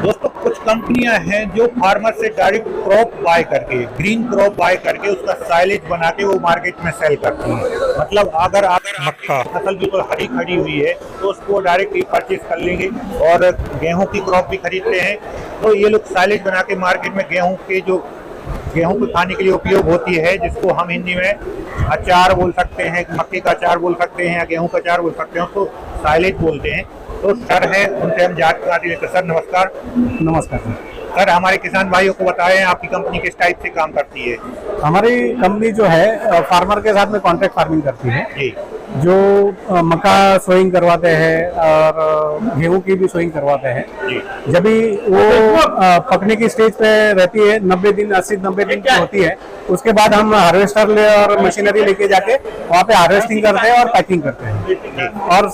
दोस्तों कुछ कंपनियां हैं जो फार्मर से डायरेक्ट क्रॉप बाय करके, ग्रीन क्रॉप बाय करके उसका साइलेज बना के वो मार्केट में सेल करती हैं। मतलब अगर मक्का फसल बिल्कुल हरी खड़ी हुई है तो उसको डायरेक्ट परचेज कर लेंगे, और गेहूं की क्रॉप भी खरीदते हैं तो ये लोग साइलेज बना के मार्केट में गेहूं को खाने के लिए उपयोग होती है, जिसको हम हिंदी में अचार बोल सकते हैं, मक्के का अचार बोल सकते हैं या गेहूं का अचार बोल सकते हैं, उसको साइलेज बोलते हैं। तो सर है, उनसे हम जानकारी लेते हैं। सर नमस्कार। नमस्कार सर, हमारे किसान भाइयों को बताएं आपकी कंपनी किस टाइप से काम करती है। हमारी कंपनी जो है फार्मर के साथ में कॉन्ट्रैक्ट फार्मिंग करती है जी। जो मक्का सोइंग करवाते हैं और गेहूं की भी सोइंग करवाते हैं जी। जब भी वो पकने की स्टेज पे रहती है 80-90 दिन की होती है, उसके बाद हम हार्वेस्टर ले और मशीनरी लेके जाके वहाँ पे हार्वेस्टिंग करते हैं और पैकिंग करते हैं, और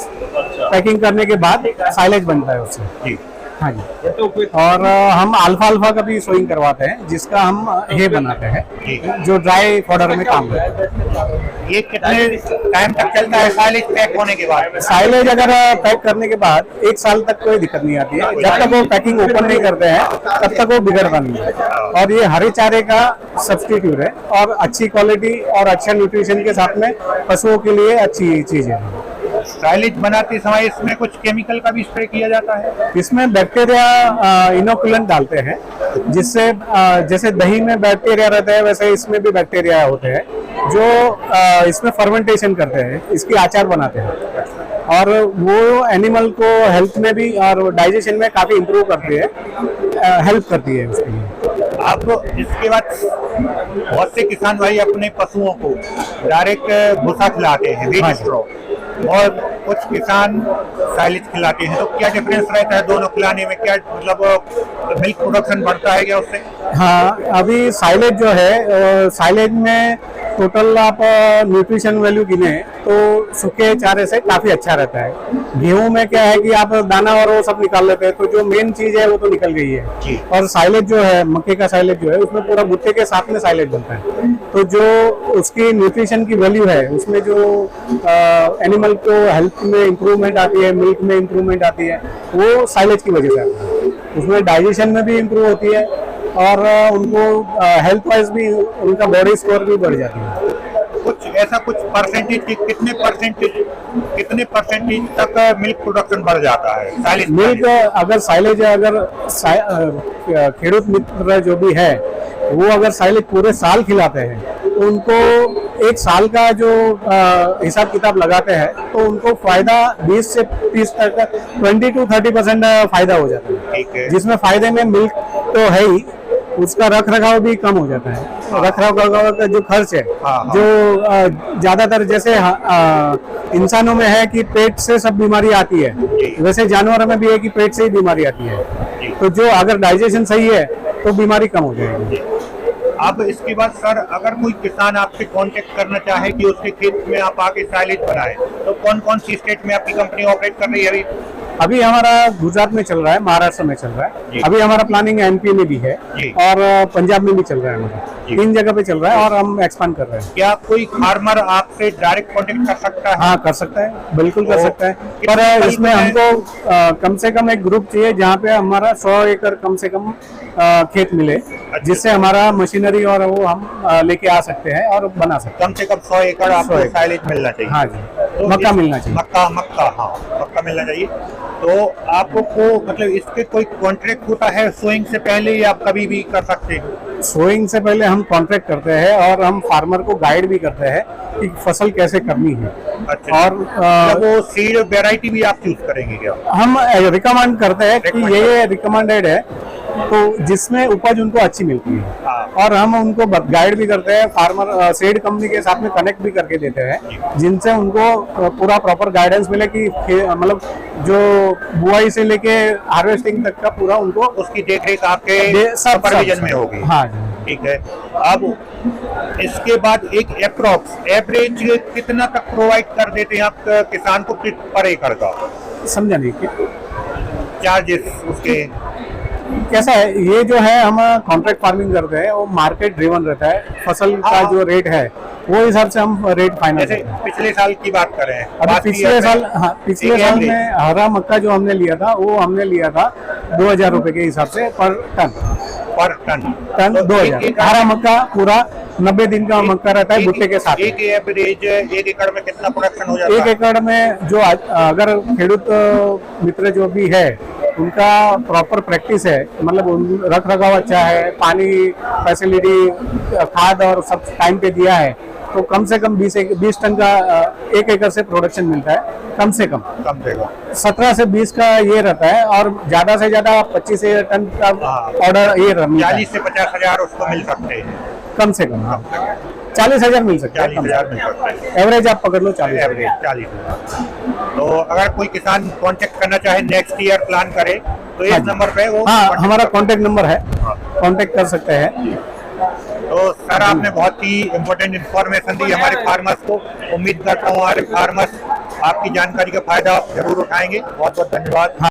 पैकिंग करने के बाद साइलेज बनता है उससे। जी। हाँ जी। और हम अल्फा का भी सोइंग करवाते हैं, जिसका हम हे बनाते हैं जो ड्राई फॉडर में काम करते हैं। ये कितने टाइम तक चलता है साइलेज पैक होने के बाद? साइलेज अगर पैक करने के बाद 1 साल तक कोई दिक्कत नहीं आती है। जब तक वो पैकिंग ओपन नहीं करते हैं तब तक वो बिगड़ता नहीं है, और ये हरे चारे का सब्स्टिट्यूट है और अच्छी क्वालिटी और अच्छा न्यूट्रिशन के साथ में पशुओं के लिए अच्छी चीज है। साइलेज बनाते समय इसमें कुछ केमिकल का भी स्प्रे किया जाता है? इसमें बैक्टीरिया इनोकुलेंट डालते हैं, जिससे जैसे दही में बैक्टीरिया रहता है वैसे इसमें भी बैक्टीरिया होते हैं जो इसमें फर्मेंटेशन करते हैं, इसकी अचार बनाते हैं, और वो एनिमल को हेल्थ में भी और डाइजेशन में काफी इम्प्रूव करती है, हेल्प करती है उसके लिए। आप इसके बाद बहुत से किसान भाई अपने पशुओं को डायरेक्ट भूसा खिलाते हैं, व्हीट स्ट्रॉ, और कुछ किसान साइलेज खिलाते हैं, तो क्या डिफरेंस रहता है दोनों खिलाने में? क्या मतलब मिल्क प्रोडक्शन बढ़ता है क्या उससे? हाँ, अभी साइलेज जो है, साइलेज में टोटल आप न्यूट्रिशन वैल्यू गिने तो सूखे चारे से काफी अच्छा रहता है। गेहूं में क्या है कि आप दाना और वो सब निकाल लेते हैं, तो जो मेन चीज है वो तो निकल गई है। और साइलेज जो है, मक्के का साइलेज जो है, उसमें पूरा भुट्टे के साथ में साइलेज बनता है, तो जो उसकी न्यूट्रिशन की वैल्यू है, उसमें जो एनिमल को हेल्थ में इम्प्रूवमेंट आती है, मिल्क में इम्प्रूवमेंट आती है, वो साइलेज की वजह से आती है। उसमें डाइजेशन में भी इम्प्रूव होती है और उनको हेल्थ वाइज भी उनका बॉडी स्कोर भी बढ़ जाती है। कुछ ऐसा कुछ परसेंटेज, कितने परसेंटेज तक मिल्क प्रोडक्शन बढ़ जाता है साइलेज? मिल्क अगर साइलेज, अगर खेडूत मित्र जो भी है वो अगर साइलेज पूरे साल खिलाते हैं तो उनको 1 साल का जो हिसाब किताब लगाते हैं तो उनको फायदा 20 से 30 तक 20-30% फायदा हो जाता है। ठीक है। जिसमें फायदे में मिल्क तो है ही, उसका रख रखाव भी कम हो जाता है। रख रखाव का जो खर्च है, जो ज्यादातर जैसे इंसानों में है कि पेट से सब बीमारी आती है, वैसे जानवरों में भी है कि पेट से ही बीमारी आती है, तो जो अगर डाइजेशन सही है तो बीमारी कम हो जाएगी। अब इसके बाद सर, अगर कोई किसान आपसे कांटेक्ट करना चाहे कि उसके खेत में आप आके साइलेज बनाए, तो कौन कौन सी स्टेट में आपकी कंपनी ऑपरेट कर रही है? अभी हमारा गुजरात में चल रहा है, महाराष्ट्र में चल रहा है, अभी हमारा प्लानिंग एमपी में भी है और पंजाब में भी चल रहा है। हमारा 3 जगह पे चल रहा है और हम एक्सपांड कर रहे हैं। क्या कोई फार्मर आपसे डायरेक्ट कांटेक्ट कर सकता है? हाँ, कर सकता है, बिल्कुल कर सकता है, पर इसमें हमको कम से कम एक ग्रुप चाहिए जहाँ पे हमारा 100 एकड़ कम से कम खेत मिले, जिससे हमारा मशीनरी और वो हम लेके आ सकते हैं और बना सकते हैं। कम से कम 100 एकड़ आपको साइलेज मिलना चाहिए। हाँ जी, तो मक्का मिलना चाहिए। मक्का मिलना चाहिए। तो आपको मतलब इसके कोई कॉन्ट्रैक्ट होता है सोइंग से पहले, या आप कभी भी कर सकते हैं? सोइंग से पहले हम कॉन्ट्रैक्ट करते हैं और हम फार्मर को गाइड भी करते हैं कि फसल कैसे करनी है। अच्छा। और वो सीड वेराइटी भी आप चूज करेंगे क्या? हम रिकमेंड करते हैं कि ये रिकमेंडेड है, तो जिसमें उपज उनको अच्छी मिलती है, और हम उनको गाइड भी करते हैं। फार्मर सीड कंपनी के साथ में कनेक्ट भी करके देते हैं, जिनसे उनको पूरा प्रॉपर गाइडेंस मिले कि मतलब जो बुआई से लेके हार्वेस्टिंग तक का पूरा उनको उसकी देखरेख आपके सुपरविजन में होगी। हाँ, ठीक है। अब इसके बाद एक एवरेज कितना तक प्रोवाइड कर देते हैं आप किसान को पर एकड़ का? समझा नहीं कि चार्जेस उसके कैसा है? ये जो है हम कॉन्ट्रैक्ट फार्मिंग करते हैं, वो मार्केट ड्रिवन रहता है। फसल का जो रेट है वो हिसाब से हम रेट फाइनल करते हैं। पिछले साल की बात करें, अभी पिछले साल में हरा मक्का जो हमने लिया था वो हमने लिया था 2000 रुपए के हिसाब से पर टन। पर टन। टन तो 2000। एक हरा मक्का पूरा 90 दिन का मक्का रहता है भुट्टे के साथ। एक एवरेज 1 एकड़ में कितना प्रोडक्शन हो जाता एक है? एकड़ में जो अगर खेडूत मित्र जो भी है उनका प्रॉपर प्रैक्टिस है, मतलब रख रखाव अच्छा है, पानी फैसिलिटी, खाद और सब टाइम पे दिया है, तो कम से कम 20 टन का 1 एकड़ से प्रोडक्शन मिलता है कम से कम। कम से कम 17 से 20 का ये रहता है और ज्यादा से ज्यादा 25 टन का ऑर्डर ये मिलता है। 40 से 50 हजार उसको मिल सकते हैं। कम से कम 40,000 मिल सकता है। 40,000 मिल सकता है एवरेज आप पकड़ लो 40,000। एवरेज 40,000। तो अगर कोई किसान कांटेक्ट करना चाहे, नेक्स्ट ईयर प्लान करे, तो इस नंबर पे वो हाँ, हमारा कांटेक्ट नंबर है, कांटेक्ट कर सकते हैं। तो सर आपने बहुत ही इम्पोर्टेंट इन्फॉर्मेशन दी हमारे फार्मर्स को। उम्मीद करता हूँ हमारे फार्मर्स आपकी जानकारी का फायदा जरूर उठाएंगे। बहुत बहुत धन्यवाद।